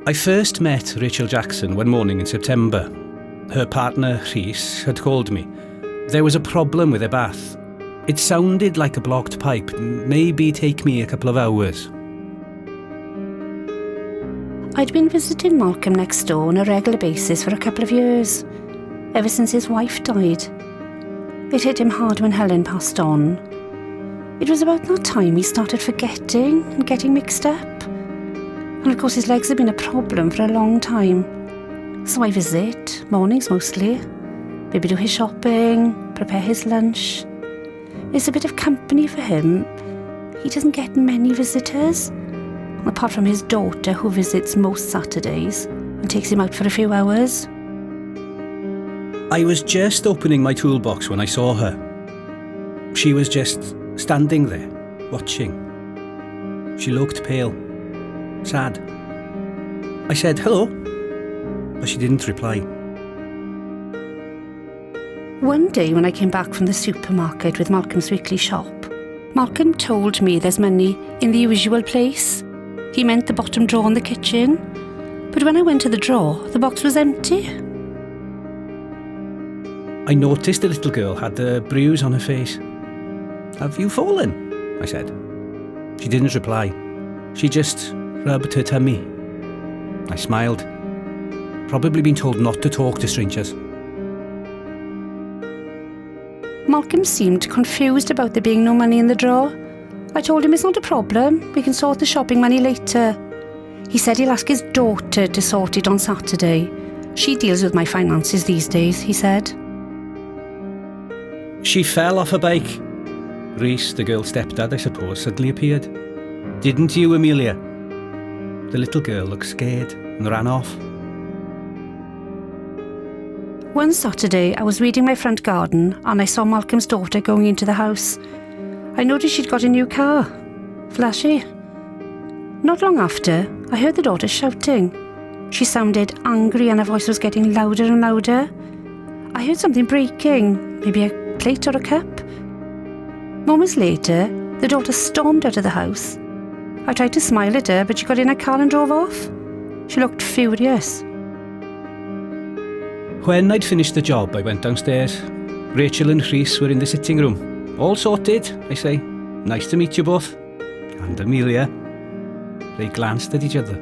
I first met Rachel Jackson one morning in September. Her partner, Rhys, had called me. There was a problem with her bath. It sounded like a blocked pipe, maybe take me a couple of hours. I'd been visiting Malcolm next door on a regular basis for a couple of years, ever since his wife died. It hit him hard when Helen passed on. It was about that time he started forgetting and getting mixed up. And of course his legs had been a problem for a long time. So I visit, mornings mostly, maybe do his shopping, prepare his lunch. It's a bit of company for him. He doesn't get many visitors, apart from his daughter who visits most Saturdays and takes him out for a few hours. I was just opening my toolbox when I saw her. She was just standing there, watching. She looked pale, sad. I said, "Hello," but she didn't reply. One day when I came back from the supermarket with Malcolm's weekly shop, Malcolm told me there's money in the usual place. He meant the bottom drawer in the kitchen. But when I went to the drawer, the box was empty. I noticed the little girl had a bruise on her face. "Have you fallen?" I said. She didn't reply. She just rubbed her tummy. I smiled. Probably been told not to talk to strangers. Malcolm seemed confused about there being no money in the drawer. I told him it's not a problem, we can sort the shopping money later. He said he'll ask his daughter to sort it on Saturday. She deals with my finances these days, he said. She fell off her bike. Rhys, the girl's stepdad, I suppose, suddenly appeared. "Didn't you, Amelia?" The little girl looked scared and ran off. One Saturday, I was weeding my front garden and I saw Malcolm's daughter going into the house. I noticed she'd got a new car. Flashy. Not long after, I heard the daughter shouting. She sounded angry and her voice was getting louder and louder. I heard something breaking, maybe a plate or a cup. Moments later, the daughter stormed out of the house. I tried to smile at her, but she got in her car and drove off. She looked furious. When I'd finished the job, I went downstairs. Rachel and Rhys were in the sitting room. "All sorted," I say. "Nice to meet you both." And Amelia. They glanced at each other.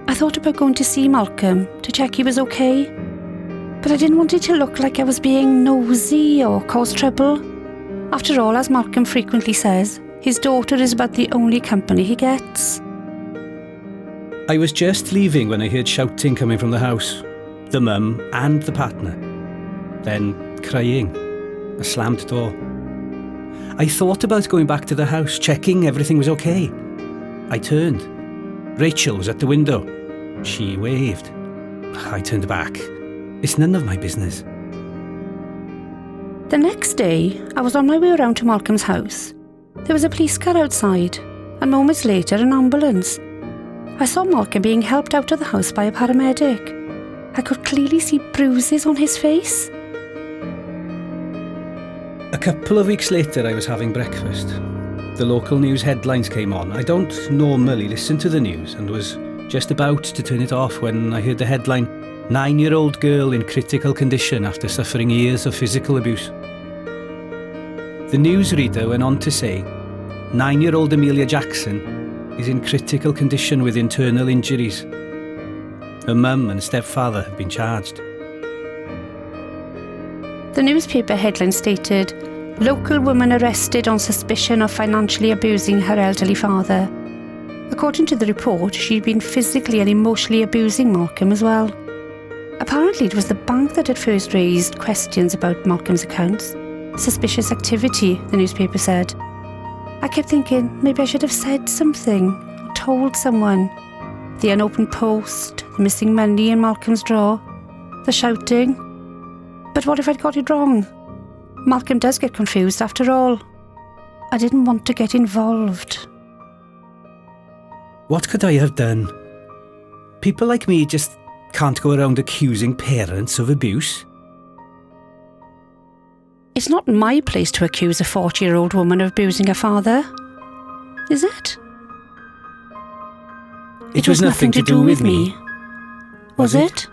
I thought about going to see Malcolm to check he was okay, but I didn't want it to look like I was being nosy or cause trouble. After all, as Malcolm frequently says, his daughter is about the only company he gets. I was just leaving when I heard shouting coming from the house. The mum and the partner. Then crying. A slammed door. I thought about going back to the house, checking everything was okay. I turned. Rachel was at the window. She waved. I turned back. It's none of my business. The next day, I was on my way around to Malcolm's house. There was a police car outside, and moments later, an ambulance. I saw Malcolm being helped out of the house by a paramedic. I could clearly see bruises on his face. A couple of weeks later, I was having breakfast. The local news headlines came on. I don't normally listen to the news and was just about to turn it off when I heard the headline, 9-year-old girl in critical condition after suffering years of physical abuse. The newsreader went on to say, 9-year-old Amelia Jackson is in critical condition with internal injuries. Her mum and stepfather have been charged. The newspaper headline stated, "Local woman arrested on suspicion of financially abusing her elderly father." According to the report, she'd been physically and emotionally abusing Malcolm as well. Apparently it was the bank that had first raised questions about Malcolm's accounts. Suspicious activity, the newspaper said. I kept thinking maybe I should have said something, or told someone. The unopened post, the missing money in Malcolm's drawer, the shouting. But what if I'd got it wrong? Malcolm does get confused after all. I didn't want to get involved. What could I have done? People like me just can't go around accusing parents of abuse. It's not my place to accuse a 40-year-old woman of abusing her father, is it? It was nothing to do with me. Was it?